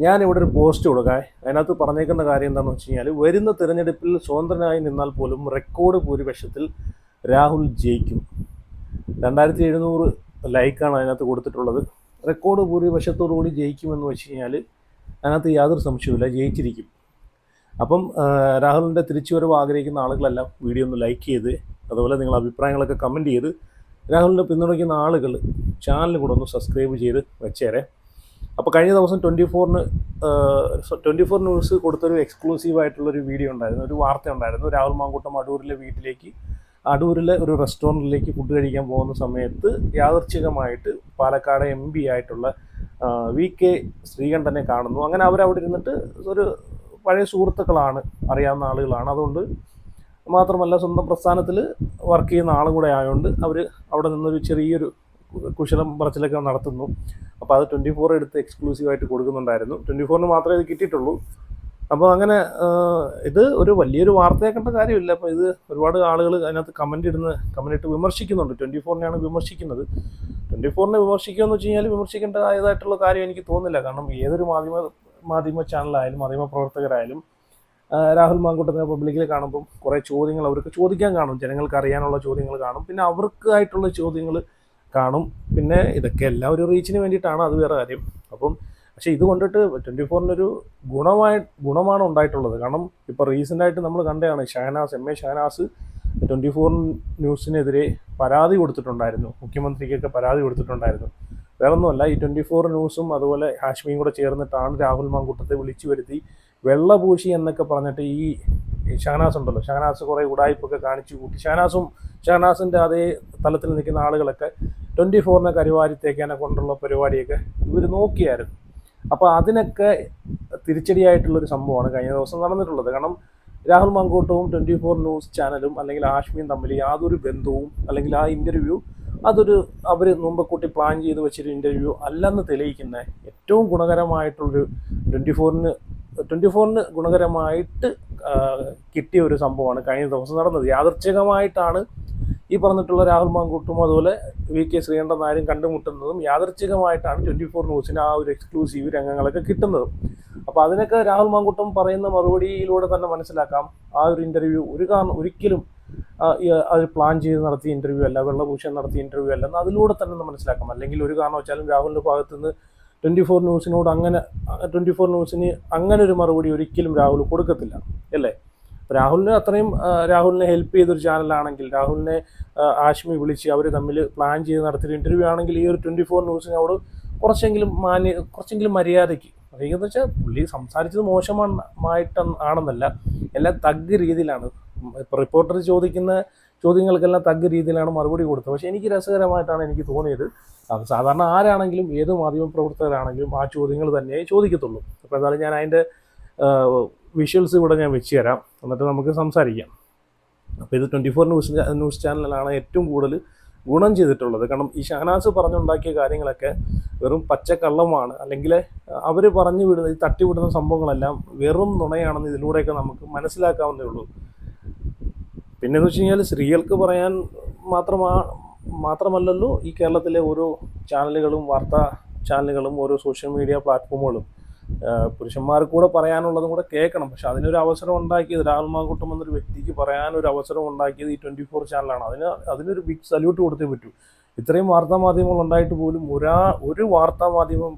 ഞാനിവിടെ ഒരു പോസ്റ്റ് കൊടുക്കാം. അതിനകത്ത് പറഞ്ഞേക്കുന്ന കാര്യം എന്താണെന്ന് വെച്ച് കഴിഞ്ഞാൽ, വരുന്ന തിരഞ്ഞെടുപ്പിൽ സ്വതന്ത്രനായി നിന്നാൽ പോലും റെക്കോർഡ് ഭൂരിപക്ഷത്തിൽ രാഹുൽ ജയിക്കും. 2700 ലൈക്കാണ് അതിനകത്ത് കൊടുത്തിട്ടുള്ളത്. റെക്കോർഡ് ഭൂരിപക്ഷത്തോടുകൂടി ജയിക്കുമെന്ന് വെച്ച് കഴിഞ്ഞാൽ അതിനകത്ത് യാതൊരു സംശയവുമില്ല, ജയിച്ചിരിക്കും. അപ്പം രാഹുലിൻ്റെ തിരിച്ചുവരവ് ആഗ്രഹിക്കുന്ന ആളുകളെല്ലാം വീഡിയോ ഒന്ന് ലൈക്ക് ചെയ്ത്, അതുപോലെ നിങ്ങൾ അഭിപ്രായങ്ങളൊക്കെ കമൻറ്റ് ചെയ്ത്, രാഹുലിനെ പിന്തുണയ്ക്കുന്ന ആളുകൾ ചാനൽ കൂടെ ഒന്ന് സബ്സ്ക്രൈബ് ചെയ്ത് വെച്ചേരെ. അപ്പോൾ കഴിഞ്ഞ ദിവസം 24 ന്യൂസ് കൊടുത്തൊരു എക്സ്ക്ലൂസീവായിട്ടുള്ളൊരു വീഡിയോ ഉണ്ടായിരുന്നു, ഒരു വാർത്ത ഉണ്ടായിരുന്നു. രാഹുൽ മാങ്കൂട്ടം അടൂരിലെ ഒരു റെസ്റ്റോറൻറ്റിലേക്ക് ഫുഡ് കഴിക്കാൻ പോകുന്ന സമയത്ത് യാദർച്ഛികമായിട്ട് പാലക്കാട് MP ആയിട്ടുള്ള VK ശ്രീകണ്ഠനെ കാണുന്നു. അങ്ങനെ അവരവിടെ ഇരുന്നിട്ട് ഒരു പഴയ സുഹൃത്തുക്കളാണ്, അറിയാവുന്ന ആളുകളാണ്. അതുകൊണ്ട് മാത്രമല്ല, സ്വന്തം പ്രസ്ഥാനത്തിൽ വർക്ക് ചെയ്യുന്ന ആളും കൂടെ ആയതുകൊണ്ട് അവർ അവിടെ നിന്നൊരു ചെറിയൊരു കുശലം പറച്ചിലൊക്കെ നടത്തുന്നു. അപ്പോൾ അത് 24 എടുത്ത് എക്സ്ക്ലൂസീവായിട്ട് കൊടുക്കുന്നുണ്ടായിരുന്നു. 24 മാത്രമേ ഇത് കിട്ടിയിട്ടുള്ളൂ. അപ്പോൾ അങ്ങനെ ഇത് ഒരു വലിയൊരു വാർത്തയാക്കേണ്ട കാര്യമില്ല. അപ്പോൾ ഇത് ഒരുപാട് ആളുകൾ അതിനകത്ത് കമൻ്റ് ഇട്ട് വിമർശിക്കുന്നുണ്ട്. 24-നെയാണ് വിമർശിക്കുന്നത്. 24-നെ വിമർശിക്കുകയെന്ന് വെച്ച് കഴിഞ്ഞാൽ വിമർശിക്കേണ്ടതായിട്ടുള്ള കാര്യം എനിക്ക് തോന്നുന്നില്ല. കാരണം ഏതൊരു മാധ്യമ ചാനലായാലും മാധ്യമ പ്രവർത്തകരായാലും രാഹുൽ മാങ്കൂട്ടത്തിനെ പബ്ലിക്കിൽ കാണുമ്പം കുറേ ചോദ്യങ്ങൾ അവർക്ക് ചോദിക്കാൻ കാണും, ജനങ്ങൾക്ക് അറിയാനുള്ള ചോദ്യങ്ങൾ കാണും, പിന്നെ അവർക്കായിട്ടുള്ള ചോദ്യങ്ങൾ കാണും. പിന്നെ ഇതൊക്കെ എല്ലാം ഒരു റീച്ചിന് വേണ്ടിയിട്ടാണ്, അത് വേറെ കാര്യം. അപ്പം പക്ഷേ ഇത് കൊണ്ടിട്ട് 24-നൊരു ഗുണമാണ് ഉണ്ടായിട്ടുള്ളത്. കാരണം ഇപ്പോൾ റീസെൻ്റായിട്ട് നമ്മൾ കണ്ടതാണ്, MA ഷഹനാസ് 24 ന്യൂസിനെതിരെ പരാതി കൊടുത്തിട്ടുണ്ടായിരുന്നു, മുഖ്യമന്ത്രിക്കൊക്കെ പരാതി കൊടുത്തിട്ടുണ്ടായിരുന്നു. വേറൊന്നുമല്ല, ഈ 24 ന്യൂസും അതുപോലെ ഹാഷ്മിയും കൂടെ ചേർന്നിട്ടാണ് രാഹുൽ മാങ്കൂട്ടത്തെ വിളിച്ചു വരുത്തി വെള്ളപൂശി എന്നൊക്കെ പറഞ്ഞിട്ട് ഈ ഷഹനാസ് ഉണ്ടല്ലോ, ഷഹനാസ് കുറേ ഉടായ്പൊക്കെ കാണിച്ചു കൂട്ടി. ഷഹനാസിൻ്റെ അതേ തലത്തിൽ നിൽക്കുന്ന ആളുകളൊക്കെ 24-നെ കരുവാരിത്തേക്കാനെ കൊണ്ടുള്ള പരിപാടിയൊക്കെ ഇവർ നോക്കിയായിരുന്നു. അപ്പോൾ അതിനൊക്കെ തിരിച്ചടിയായിട്ടുള്ളൊരു സംഭവമാണ് കഴിഞ്ഞ ദിവസം നടന്നിട്ടുള്ളത്. കാരണം രാഹുൽ മാങ്കൂട്ടവും 24 ന്യൂസ് ചാനലും അല്ലെങ്കിൽ ഹാഷ്മിയും തമ്മിൽ യാതൊരു ബന്ധവും, അല്ലെങ്കിൽ ആ ഇൻ്റർവ്യൂ അവർ മുമ്പ് കൂട്ടി പ്ലാൻ ചെയ്ത് വെച്ചൊരു ഇൻ്റർവ്യൂ അല്ലെന്ന് തെളിയിക്കുന്ന ഏറ്റവും ഗുണകരമായിട്ടുള്ളൊരു 24-ന് ഗുണകരമായിട്ട് കിട്ടിയ ഒരു സംഭവമാണ് കഴിഞ്ഞ ദിവസം നടന്നത്. യാദർച്ഛികമായിട്ടാണ് ഈ പറഞ്ഞിട്ടുള്ള രാഹുൽ മാങ്കൂട്ടും അതുപോലെ VK ശ്രീകണ്ഠൻ നായരും കണ്ടുമുട്ടുന്നതും. യാദർച്ഛികമായിട്ടാണ് 24 ന്യൂസിന് ആ ഒരു എക്സ്ക്ലൂസീവ് രംഗങ്ങളൊക്കെ കിട്ടുന്നതും. അപ്പോൾ അതിനൊക്കെ രാഹുൽ മാങ്കൂട്ടം പറയുന്ന മറുപടിയിലൂടെ തന്നെ മനസ്സിലാക്കാം, ആ ഒരു ഇൻ്റർവ്യൂ ഒരിക്കലും അത് പ്ലാൻ ചെയ്ത് നടത്തിയ ഇൻ്റർവ്യൂ അല്ല, വെള്ളപൂശാൻ നടത്തിയ ഇൻ്റർവ്യൂ അല്ലെന്ന് അതിലൂടെ തന്നെ മനസ്സിലാക്കാം. അല്ലെങ്കിൽ ഒരു കാരണവശാലും രാഹുലിൻ്റെ ഭാഗത്തുനിന്ന് 24 ന്യൂസിന് അങ്ങനെ ഒരു മറുപടി ഒരിക്കലും രാഹുൽ കൊടുക്കത്തില്ല, അല്ലേ? രാഹുലിനെ ഹെൽപ്പ് ചെയ്തൊരു ചാനലാണെങ്കിൽ, രാഹുലിനെ ഹാഷ്മി വിളിച്ച് അവർ തമ്മിൽ പ്ലാൻ ചെയ്ത് നടത്തിയൊരു ഇൻ്റർവ്യൂ ആണെങ്കിൽ, ഈ ഒരു 24 ന്യൂസിനോട് കുറച്ചെങ്കിലും മര്യാദയ്ക്ക്, എന്ന് വെച്ചാൽ പുള്ളി സംസാരിച്ചത് മോശമായിട്ടാണെന്നല്ല, എല്ലാം തഗ് രീതിയിലാണ്. ഇപ്പോൾ റിപ്പോർട്ടർ ചോദിക്കുന്ന ചോദ്യങ്ങൾക്കെല്ലാം തഗ് രീതിയിലാണ് മറുപടി കൊടുത്തത്. പക്ഷേ എനിക്ക് രസകരമായിട്ടാണ് എനിക്ക് തോന്നിയത്. സാധാരണ ആരാണെങ്കിലും, ഏത് മാധ്യമ പ്രവർത്തകരാണെങ്കിലും ആ ചോദ്യങ്ങൾ തന്നെ ചോദിക്കത്തുള്ളൂ. അപ്പോൾ എന്തായാലും ഞാൻ അതിൻ്റെ വിഷ്വൽസ് ഇവിടെ ഞാൻ വെച്ച് തരാം, എന്നിട്ട് നമുക്ക് സംസാരിക്കാം. അപ്പോൾ ഇത് 24 ന്യൂസ് ചാനലിലാണ് ഏറ്റവും കൂടുതൽ ഗുണം ചെയ്തിട്ടുള്ളത്. കാരണം ഈ ഷഹനാസ് പറഞ്ഞുണ്ടാക്കിയ കാര്യങ്ങളൊക്കെ വെറും പച്ചക്കള്ളമാണ്, അല്ലെങ്കിൽ അവർ ഈ തട്ടിവിടുന്ന സംഭവങ്ങളെല്ലാം വെറും നുണയാണെന്ന് ഇതിലൂടെയൊക്കെ നമുക്ക് മനസ്സിലാക്കാവുന്നേ ഉള്ളൂ. പിന്നെയെന്ന് വെച്ച് കഴിഞ്ഞാൽ സ്ത്രീകൾക്ക് പറയാൻ മാത്രമല്ലല്ലോ ഈ കേരളത്തിലെ ഓരോ ചാനലുകളും, വാർത്താ ചാനലുകളും, ഓരോ സോഷ്യൽ മീഡിയ പ്ലാറ്റ്ഫോമുകളും, പുരുഷന്മാർക്ക് കൂടെ പറയാനുള്ളതും കൂടെ കേൾക്കണം. പക്ഷെ അതിനൊരു അവസരം ഉണ്ടാക്കിയത്, രാഹുൽ മാങ്കൂട്ടം എന്നൊരു വ്യക്തിക്ക് പറയാനൊരു അവസരം ഉണ്ടാക്കിയത് ഈ 24 ചാനലാണ്. അതിനൊരു ബിഗ് സല്യൂട്ട് കൊടുത്തേ പറ്റൂ. ഇത്രയും വാർത്താമാധ്യമങ്ങൾ ഉണ്ടായിട്ട് പോലും ഒരു വാർത്താമാധ്യമം,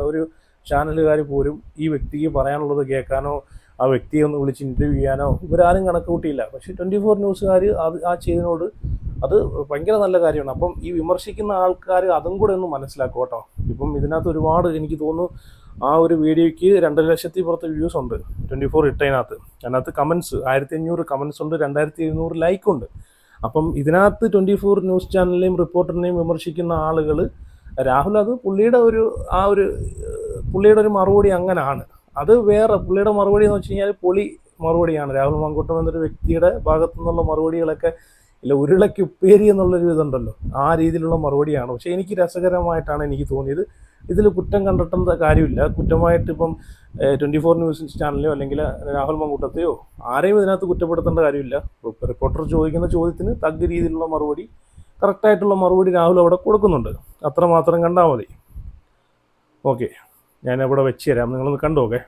ഒരു ചാനലുകാർ പോലും ഈ വ്യക്തിക്ക് പറയാനുള്ളത് കേൾക്കാനോ ആ വ്യക്തിയെ ഒന്ന് വിളിച്ച് ഇൻ്റർവ്യൂ ചെയ്യാനോ ഇവരാരും കണക്ക് കൂട്ടിയില്ല. പക്ഷേ 24 ന്യൂസുകാർ ആ ചെയ്തതിനോട് അത് ഭയങ്കര നല്ല കാര്യമാണ്. അപ്പം ഈ വിമർശിക്കുന്ന ആൾക്കാർ അതും കൂടെ ഒന്ന് മനസ്സിലാക്കും കേട്ടോ. ഇപ്പം ഇതിനകത്ത് ഒരുപാട്, എനിക്ക് തോന്നുന്നു ആ ഒരു വീഡിയോയ്ക്ക് 2,00,000 പുറത്ത് വ്യൂസ് ഉണ്ട് 24 ഇട്ടതിനകത്ത്. അതിനകത്ത് കമൻസ് 1500 കമൻസ് ഉണ്ട്, 2700 ലൈക്കുണ്ട്. അപ്പം ഇതിനകത്ത് 24 ന്യൂസ് ചാനലിനെയും റിപ്പോർട്ടറിനെയും വിമർശിക്കുന്ന ആളുകൾ, രാഹുൽ അത് പുള്ളിയുടെ ഒരു മറുപടി അങ്ങനെയാണ്. അത് വേറെ പുള്ളിയുടെ മറുപടി എന്ന് വെച്ച് കഴിഞ്ഞാൽ പൊളി മറുപടിയാണ്. രാഹുൽ മാങ്കൂട്ടം എന്നൊരു വ്യക്തിയുടെ ഭാഗത്തു നിന്നുള്ള മറുപടികളൊക്കെ ഇല്ല, ഉരുളയ്ക്ക് ഉപ്പേരി എന്നുള്ളൊരു ഇതുണ്ടല്ലോ, ആ രീതിയിലുള്ള മറുപടിയാണ്. പക്ഷേ എനിക്ക് രസകരമായിട്ടാണ് എനിക്ക് തോന്നിയത്. ഇതിൽ കുറ്റം കണ്ടെത്തേണ്ട കാര്യമില്ല. കുറ്റമായിട്ട് ഇപ്പം 24 ന്യൂസ് ചാനലിലോ അല്ലെങ്കിൽ രാഹുൽ മാങ്കൂട്ടത്തെയോ ആരെയും ഇതിനകത്ത് കുറ്റപ്പെടുത്തേണ്ട കാര്യമില്ല. റിപ്പോർട്ടർ ചോദിക്കുന്ന ചോദ്യത്തിന് തഗ് രീതിയിലുള്ള മറുപടി, കറക്റ്റായിട്ടുള്ള മറുപടി രാഹുൽ അവിടെ കൊടുക്കുന്നുണ്ട്. അത്രമാത്രം കണ്ടാൽ മതി. ഓക്കെ. ഞാൻ അവിടെ വെച്ച് തരാം, നിങ്ങളൊന്ന് കണ്ടു നോക്കേ.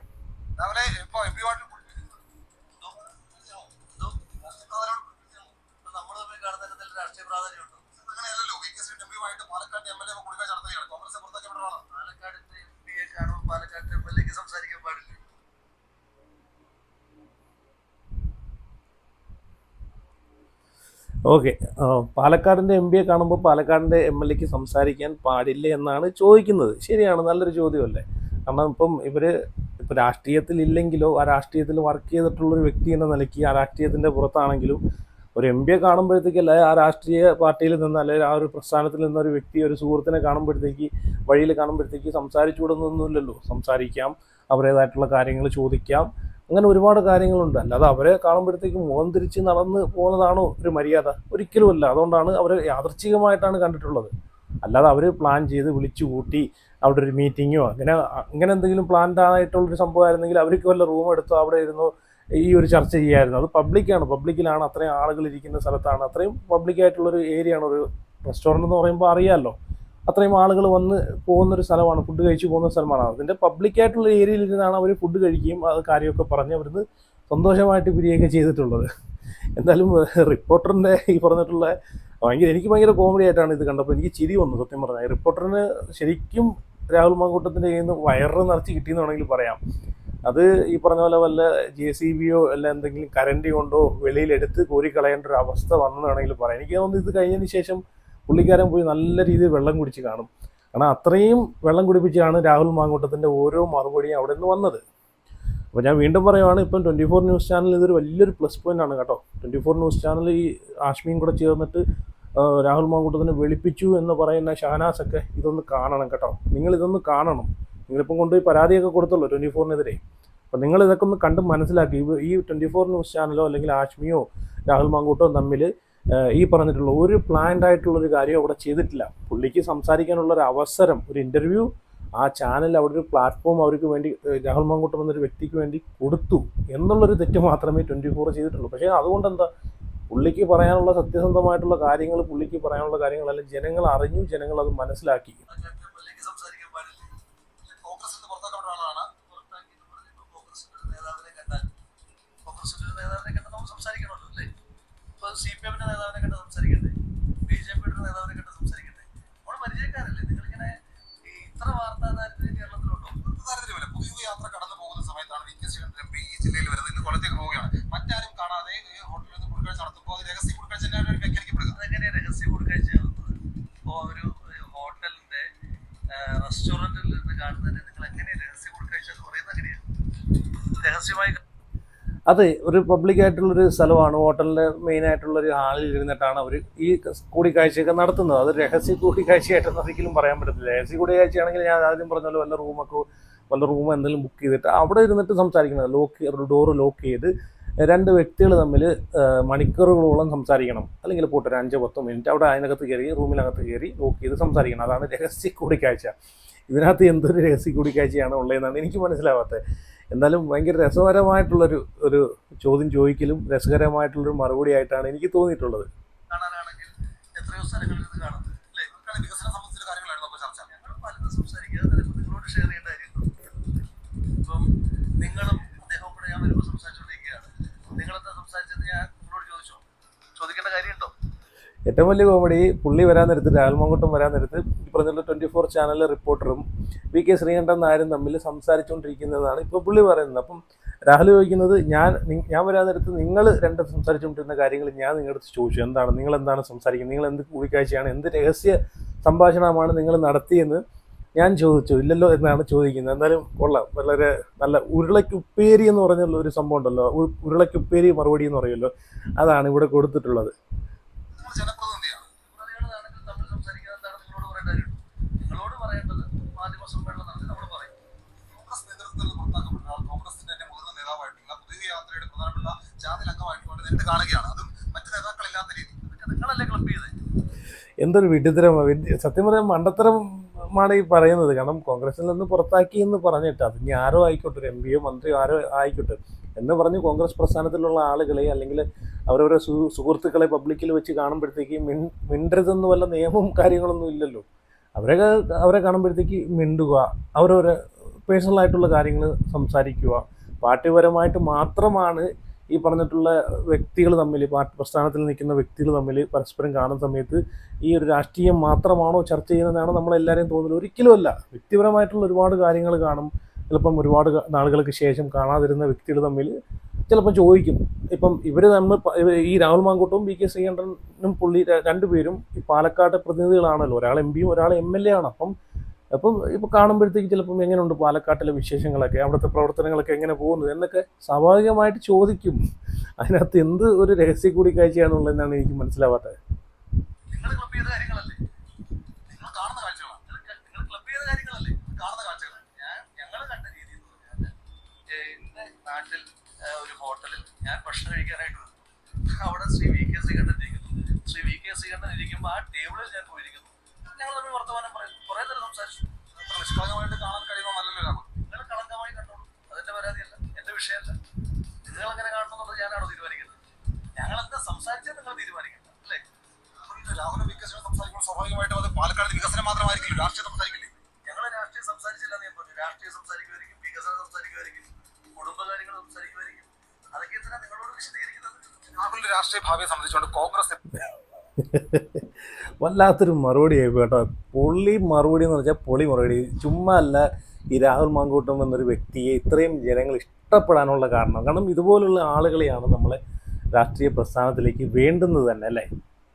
ഓക്കെ, പാലക്കാടിൻ്റെ എം പിയെ കാണുമ്പോൾ പാലക്കാടിൻ്റെ MLAക്ക് സംസാരിക്കാൻ പാടില്ല എന്നാണ് ചോദിക്കുന്നത്. ശരിയാണ്, നല്ലൊരു ചോദ്യമല്ലേ. കാരണം ഇവർ രാഷ്ട്രീയത്തിലില്ലെങ്കിലോ ആ രാഷ്ട്രീയത്തിൽ വർക്ക് ചെയ്തിട്ടുള്ളൊരു വ്യക്തി എന്ന നിലയ്ക്ക് ആ രാഷ്ട്രീയത്തിൻ്റെ പുറത്താണെങ്കിലും ഒരു എം പിയെ കാണുമ്പോഴത്തേക്കല്ല ആ രാഷ്ട്രീയ പാർട്ടിയിൽ നിന്ന് അല്ലെങ്കിൽ ആ ഒരു പ്രസ്ഥാനത്തിൽ നിന്നൊരു വ്യക്തി ഒരു സുഹൃത്തിനെ കാണുമ്പോഴത്തേക്ക് വഴിയിൽ കാണുമ്പോഴത്തേക്ക് സംസാരിച്ചു വിടുന്നൊന്നുമില്ലല്ലോ. സംസാരിക്കാം, അവരുടേതായിട്ടുള്ള കാര്യങ്ങൾ ചോദിക്കാം, അങ്ങനെ ഒരുപാട് കാര്യങ്ങളുണ്ട്. അല്ലാതെ അവരെ കാണുമ്പോഴത്തേക്ക് മുഖം തിരിച്ച് നടന്ന് പോകുന്നതാണോ ഒരു മര്യാദ? ഒരിക്കലുമല്ല. അതുകൊണ്ടാണ് അവർ യാദൃച്ഛികമായിട്ടാണ് കണ്ടിട്ടുള്ളത്. അല്ലാതെ അവർ പ്ലാൻ ചെയ്ത് വിളിച്ചു കൂട്ടി അവിടെ ഒരു മീറ്റിങ്ങോ അങ്ങനെ എന്തെങ്കിലും പ്ലാൻഡ് ആയിട്ടുള്ളൊരു സംഭവമായിരുന്നെങ്കിൽ അവർക്ക് വല്ല റൂം എടുത്തോ അവിടെ ഇരുന്നോ ഈ ഒരു ചർച്ച ചെയ്യായിരുന്നു. അത് പബ്ലിക്കിലാണ്, അത്രയും ആളുകൾ ഇരിക്കുന്ന സ്ഥലത്താണ്, അത്രയും പബ്ലിക്കായിട്ടുള്ളൊരു ഏരിയയാണ്. ഒരു റെസ്റ്റോറൻറ്റ് എന്ന് പറയുമ്പോൾ അറിയാമല്ലോ, അത്രയും ആളുകൾ വന്ന് പോകുന്നൊരു സ്ഥലമാണ്, ഫുഡ് കഴിച്ച് പോകുന്ന സ്ഥലമാണ്. അതിൻ്റെ പബ്ലിക്കായിട്ടുള്ള ഏരിയയിൽ ഇരുന്നാണ് അവർ ഫുഡ് കഴിക്കുകയും അത് കാര്യമൊക്കെ പറഞ്ഞ് അവിടുന്ന് സന്തോഷമായിട്ട് പിരിയുകയൊക്കെ ചെയ്തിട്ടുള്ളത്. എന്തായാലും റിപ്പോർട്ടറിൻ്റെ ഈ പറഞ്ഞിട്ടുള്ള എനിക്ക് ഭയങ്കര കോമഡി ആയിട്ടാണ് ഇത് കണ്ടപ്പോൾ എനിക്ക് ചിരി വന്നു സത്യം പറഞ്ഞാൽ. റിപ്പോർട്ടറിന് ശരിക്കും രാഹുൽ മാങ്കൂട്ടത്തിൻ്റെ കയ്യിൽ നിന്ന് വയറ് നിറച്ച് കിട്ടിയെന്ന് വേണമെങ്കിൽ പറയാം. അത് ഈ പറഞ്ഞ പോലെ വല്ല JCBയോ അല്ല എന്തെങ്കിലും കരണ്ടി കൊണ്ടോ വെളിയിലെടുത്ത് കോരിക്കളയേണ്ട ഒരു അവസ്ഥ വന്നെന്ന് വേണമെങ്കിൽ പറയാം. എനിക്ക് തോന്നുന്നു ഇത് കഴിഞ്ഞതിന് ശേഷം പുള്ളിക്കാരൻ പോയി നല്ല രീതിയിൽ വെള്ളം കുടിച്ച് കാണും. കാരണം അത്രയും വെള്ളം കുടിപ്പിച്ചാണ് രാഹുൽ മാങ്കൂട്ടത്തിൻ്റെ ഓരോ മറുപടിയും അവിടെ നിന്ന് വന്നത്. അപ്പോൾ ഞാൻ വീണ്ടും പറയുവാണ്, ഇപ്പം 24 ന്യൂസ് ചാനൽ ഇതൊരു വലിയൊരു പ്ലസ് പോയിൻ്റ് ആണ് കേട്ടോ. 24 ന്യൂസ് ചാനൽ ഈ ആഷ്മിയും കൂടെ ചേർന്നിട്ട് രാഹുൽ മാങ്കൂട്ടത്തിനെ വെളുപ്പിച്ചു എന്ന് പറയുന്ന ഷഹനാസൊക്കെ ഇതൊന്ന് കാണണം കേട്ടോ. നിങ്ങളിതൊന്ന് കാണണം. നിങ്ങളിപ്പം കൊണ്ടുപോയി പരാതിയൊക്കെ കൊടുത്തല്ലോ 24-നെതിരെ. അപ്പം നിങ്ങളിതൊക്കെ ഒന്ന് കണ്ട് മനസ്സിലാക്കി. ഈ 24 ന്യൂസ് ചാനലോ അല്ലെങ്കിൽ ആഷ്മിയോ രാഹുൽ മാങ്കൂട്ടോ തമ്മിൽ ഈ പറഞ്ഞിട്ടുള്ള ഒരു പ്ലാൻഡ് ആയിട്ടുള്ളൊരു കാര്യം അവിടെ ചെയ്തിട്ടില്ല. പുള്ളിക്ക് സംസാരിക്കാനുള്ളൊരു അവസരം, ഒരു ഇൻ്റർവ്യൂ ആ ചാനൽ അവിടെ ഒരു പ്ലാറ്റ്ഫോം അവർക്ക് വേണ്ടി രാഹുൽ മാങ്കൂട്ടം എന്നൊരു വ്യക്തിക്ക് വേണ്ടി കൊടുത്തു എന്നുള്ളൊരു തെറ്റ് മാത്രമേ 24 ചെയ്തിട്ടുള്ളൂ. പക്ഷേ അതുകൊണ്ട് എന്താ, പുള്ളിക്ക് പറയാനുള്ള സത്യസന്ധമായിട്ടുള്ള കാര്യങ്ങൾ, പുള്ളിക്ക് പറയാനുള്ള കാര്യങ്ങളെല്ലാം ജനങ്ങൾ അറിഞ്ഞു, ജനങ്ങൾ അത് മനസ്സിലാക്കി. CPM-ന്റെ നേതാവിനെ കണ്ട് സംസാരിക്കണ്ടേ? BJP-യുടെ നേതാവിനെ കണ്ട് സംസാരിക്കണ്ടേ? നമ്മൾ പരിചയക്കാരല്ലേ? നിങ്ങളിങ്ങനെ ഇത്ര വാർത്താ താരത്തിന് കേരളത്തിലുണ്ടോ? താരത്തിലുമില്ല. പുതിയ യാത്ര കടന്നു പോകുന്ന സമയത്താണ് VK ശ്രീകണ്ഠൻ MP ഈ ജില്ലയിൽ വരുന്നത്. ഇന്ന് കൊല്ലത്തേക്ക് പോവുകയാണ്. മറ്റാരും കാണാതെ ഹോട്ടലിൽ നിന്ന് കൂടിക്കാഴ്ച നടത്തുമ്പോൾ അത് രഹസ്യ കൂടിക്കാഴ്ച തന്നെയാണ് വ്യാഖ്യാനിക്കപ്പെടുക. അതെങ്ങനെയാണ് രഹസ്യ കൂടിക്കാഴ്ച നടത്തുന്നത്? ഇപ്പോൾ ഒരു ഹോട്ടലിന്റെ റെസ്റ്റോറന്റിൽ നിന്ന് കാണുന്നതിന് നിങ്ങൾ എങ്ങനെയാണ് രഹസ്യ കൂടിക്കാഴ്ച എന്ന് പറയുന്നത്? എങ്ങനെയാണ് രഹസ്യമായി? അത് ഒരു പബ്ലിക്കായിട്ടുള്ളൊരു സ്ഥലമാണ്. ഹോട്ടലിൻ്റെ മെയിനായിട്ടുള്ളൊരു ഹാളിൽ ഇരുന്നിട്ടാണ് അവർ ഈ കൂടിക്കാഴ്ചയൊക്കെ നടത്തുന്നത്. അത് രഹസ്യ കൂടിക്കാഴ്ചയായിട്ടൊന്നും ഒരിക്കലും പറയാൻ പറ്റത്തില്ല. രഹസ്യ കൂടിക്കാഴ്ചയാണെങ്കിൽ ഞാൻ ആദ്യം പറഞ്ഞല്ലോ, വല്ല റൂം എന്തെങ്കിലും ബുക്ക് ചെയ്തിട്ട് അവിടെ ഇരുന്നിട്ട് സംസാരിക്കുന്നത്. ഡോറ് ലോക്ക് ചെയ്ത് രണ്ട് വ്യക്തികൾ തമ്മിൽ മണിക്കൂറുകളോളം സംസാരിക്കണം. അല്ലെങ്കിൽ പോട്ടെ ഒരു 5-10 മിനിറ്റ് അവിടെ അതിനകത്ത് കയറി റൂമിനകത്ത് കയറി ലോക്ക് ചെയ്ത് സംസാരിക്കണം. അതാണ് രഹസ്യ കൂടിക്കാഴ്ച. ഇതിനകത്ത് എന്തൊരു രഹസ്യ കൂടിക്കാഴ്ചയാണ് ഉള്ളതെന്നാണ് എനിക്ക് മനസ്സിലാവാത്തത്. എന്തായാലും ഭയങ്കര രസകരമായിട്ടുള്ളൊരു ചോദ്യം ചോദിക്കലും രസകരമായിട്ടുള്ളൊരു മറുപടി ആയിട്ടാണ് എനിക്ക് തോന്നിയിട്ടുള്ളത്. കാണാനാണെങ്കിൽ എത്രയോ സ്ഥലങ്ങളിൽ ഇത് കാണുന്നത് അല്ലേ? വികസന സംബന്ധിച്ച കാര്യങ്ങളായിരുന്നു അപ്പോൾ ചർച്ച. ഞങ്ങൾ പലതും സംസാരിക്കുക, നിങ്ങളോട് ഷെയർ ചെയ്യേണ്ട കാര്യങ്ങൾ. ഇപ്പം നിങ്ങളും അദ്ദേഹവും കൂടെ ഞാൻ വരുമ്പോൾ സംസാരിച്ചുകൊണ്ടിരിക്കുകയാണ്. നിങ്ങളെന്താ സംസാരിച്ചത് ഞാൻ നിങ്ങളോട് ചോദിക്കേണ്ട കാര്യമുണ്ടോ? ഏറ്റവും വലിയ കോമഡി, പുള്ളി വരാൻ നേരത്ത്, രാഹുൽ മാങ്കൂട്ടം വരാൻ നേരത്ത് ഈ പറഞ്ഞുള്ള 24 ചാനലിലെ റിപ്പോർട്ടറും VK ശ്രീകണ്ഠൻ നായരും തമ്മിൽ സംസാരിച്ചുകൊണ്ടിരിക്കുന്നതാണ് ഇപ്പോൾ പുള്ളി പറയുന്നത്. അപ്പം രാഹുൽ ചോദിക്കുന്നത്, ഞാൻ വരാൻ നേരത്ത് നിങ്ങൾ രണ്ടും സംസാരിച്ചുകൊണ്ടിരുന്ന കാര്യങ്ങൾ ഞാൻ നിങ്ങളുടെ അടുത്ത് ചോദിച്ചു, നിങ്ങളെന്താണ് സംസാരിക്കുന്നത്, നിങ്ങൾ എന്ത് കൂടിക്കാഴ്ചയാണ്, എന്ത് രഹസ്യ സംഭാഷണമാണ് നിങ്ങൾ നടത്തിയെന്ന് ഞാൻ ചോദിച്ചു. ഇല്ലല്ലോ എന്നാണ് ചോദിക്കുന്നത്. എന്തായാലും കൊള്ളാം, വളരെ നല്ല ഉരുളക്കുപ്പേരി എന്ന് പറഞ്ഞുള്ള ഒരു സംഭവം ഉണ്ടല്ലോ, ഉരുളക്കുപ്പേരി മറുപടി എന്ന് പറയുമല്ലോ, അതാണ് ഇവിടെ കൊടുത്തിട്ടുള്ളത്. എന്തൊരു വിഡിത്തരമാണ്, സത്യം പറയാൻ മണ്ടത്തരമാണ് ഈ പറയുന്നത്. കാരണം കോൺഗ്രസിൽ നിന്ന് പുറത്താക്കി എന്ന് പറഞ്ഞിട്ട്, അത് ഇനി ആരോ ആയിക്കോട്ടെ, ഒരു MPയോ മന്ത്രിയോ ആരോ ആയിക്കോട്ടെ എന്ന് പറഞ്ഞ് കോൺഗ്രസ് പ്രസ്ഥാനത്തിലുള്ള ആളുകളെ അല്ലെങ്കിൽ അവരവരെ സുഹൃത്തുക്കളെ പബ്ലിക്കിൽ വെച്ച് കാണുമ്പോഴത്തേക്ക് മിണ്ടരുതെന്ന് വല്ല നിയമവും കാര്യങ്ങളൊന്നും ഇല്ലല്ലോ. അവരെ കാണുമ്പോഴത്തേക്ക് മിണ്ടുക, അവരവരെ പേഴ്സണലായിട്ടുള്ള കാര്യങ്ങൾ സംസാരിക്കുക. പാർട്ടിപരമായിട്ട് മാത്രമാണ് ഈ പറഞ്ഞിട്ടുള്ള വ്യക്തികൾ തമ്മിൽ, പാർട്ടി പ്രസ്ഥാനത്തിൽ നിൽക്കുന്ന വ്യക്തികൾ തമ്മിൽ പരസ്പരം കാണുന്ന സമയത്ത് ഈ ഒരു രാഷ്ട്രീയം മാത്രമാണോ ചർച്ച ചെയ്യുന്നതാണ് നമ്മളെല്ലാവരെയും തോന്നുന്നത്. ഒരിക്കലുമല്ല. വ്യക്തിപരമായിട്ടുള്ള ഒരുപാട് കാര്യങ്ങൾ കാണും. ചിലപ്പം ഒരുപാട് നാളുകൾക്ക് ശേഷം കാണാതിരുന്ന വ്യക്തികൾ തമ്മിൽ ചിലപ്പോൾ ചോദിക്കും. ഇപ്പം ഇവർ നമ്മൾ ഈ രാഹുൽ മാങ്കൂട്ടവും വി കെ ശ്രീകണ്ഠനും പുള്ളി രണ്ടുപേരും ഈ പാലക്കാട്ടെ പ്രതിനിധികളാണല്ലോ. ഒരാൾ എം പിയും ഒരാൾ എം എൽ എ ആണ്. അപ്പം ഇപ്പോൾ കാണുമ്പോഴത്തേക്ക് ചിലപ്പം എങ്ങനെയുണ്ട് പാലക്കാട്ടിലെ വിശേഷങ്ങളൊക്കെ, അവിടുത്തെ പ്രവർത്തനങ്ങളൊക്കെ എങ്ങനെ പോകുന്നു എന്നൊക്കെ സ്വാഭാവികമായിട്ട് ചോദിക്കും. അതിനകത്ത് എന്ത് ഒരു രഹസ്യ കൂടിക്കാഴ്ചയാണെന്നുള്ളതെന്നാണ് എനിക്ക് മനസ്സിലാവാത്തത്. നിങ്ങൾ ക്ലബ് ചെയ്ത കാര്യങ്ങളല്ലേ, നിങ്ങൾ കാണുന്ന കാഴ്ചകളാണ്. നിങ്ങൾ ക്ലബ് ചെയ്ത കാര്യങ്ങളല്ലേ, കാണുന്ന കാഴ്ചകളാണ്. ഞങ്ങൾ കണ്ട രീതി എന്ന് പറഞ്ഞാൽ, എൻ്റെ നാട്ടിൽ ഒരു ഹോട്ടലിൽ ഞാൻ ഭക്ഷണം കഴിക്കാനായിട്ട് വന്നു. അവിടെ ശ്രീ വി കെ ശ്രീകണ്ഠൻ ഇരിക്കുന്നു. ശ്രീ വി കെ ശ്രീകണ്ഠൻ ഇരിക്കുമ്പോൾ ആ ടേബിളിൽ ഞാൻ പോയിരിക്കുന്നു. ഞങ്ങൾ തമ്മിൽ വർത്തമാനം പറയും, കുറേ നേരം സംസാരിച്ചു. അത്ര നിഷ്കളങ്കമായിട്ട് കാണാൻ കഴിയുമ്പോൾ നല്ലല്ലോ. നിങ്ങൾ കളങ്കമായി കണ്ടോളൂ, അതെന്റെ പരാതിയല്ല, എന്റെ വിഷയമല്ല. നിങ്ങൾ അങ്ങനെ കാണണമെന്നുള്ളത് ഞാനാണോ തീരുമാനിക്കുന്നത്? ഞങ്ങൾ എന്താ സംസാരിച്ചാൽ നിങ്ങൾ തീരുമാനിക്കണ്ട അല്ലേ? രാഹുലും വികസനം സംസാരിക്കുമ്പോൾ സ്വാഭാവികമായിട്ടും അത് പാലക്കാട് വികസനം മാത്രമായിരിക്കില്ല, രാഷ്ട്രീയം സംസാരിക്കില്ലേ? ഞങ്ങൾ രാഷ്ട്രീയം സംസാരിച്ചില്ല എന്ന് ഞാൻ പറഞ്ഞു. രാഷ്ട്രീയം സംസാരിക്കുമായിരിക്കും, വികസനം സംസാരിക്കുമായിരിക്കും, കുടുംബകാര്യങ്ങൾ സംസാരിക്കുമായിരിക്കും. അതൊക്കെ എന്തിനാ നിങ്ങളോട് വിശദീകരിക്കുന്നത്? രാഹുലിന്റെ രാഷ്ട്രീയ ഭാവിയെ സംബന്ധിച്ചുകൊണ്ട് കോൺഗ്രസ് വല്ലാത്തൊരു മറുപടി ആയി കേട്ടോ. പൊള്ളി മറുപടി എന്ന് വെച്ചാൽ പൊളി മറുപടി. ചുമ്മാ അല്ല ഈ രാഹുൽ മാങ്കൂട്ടം എന്നൊരു വ്യക്തിയെ ഇത്രയും ജനങ്ങൾ ഇഷ്ടപ്പെടാനുള്ള കാരണം ഇതുപോലുള്ള ആളുകളെയാണ് നമ്മളെ രാഷ്ട്രീയ പ്രസ്ഥാനത്തിലേക്ക് വേണ്ടുന്നത് തന്നെ, അല്ലേ?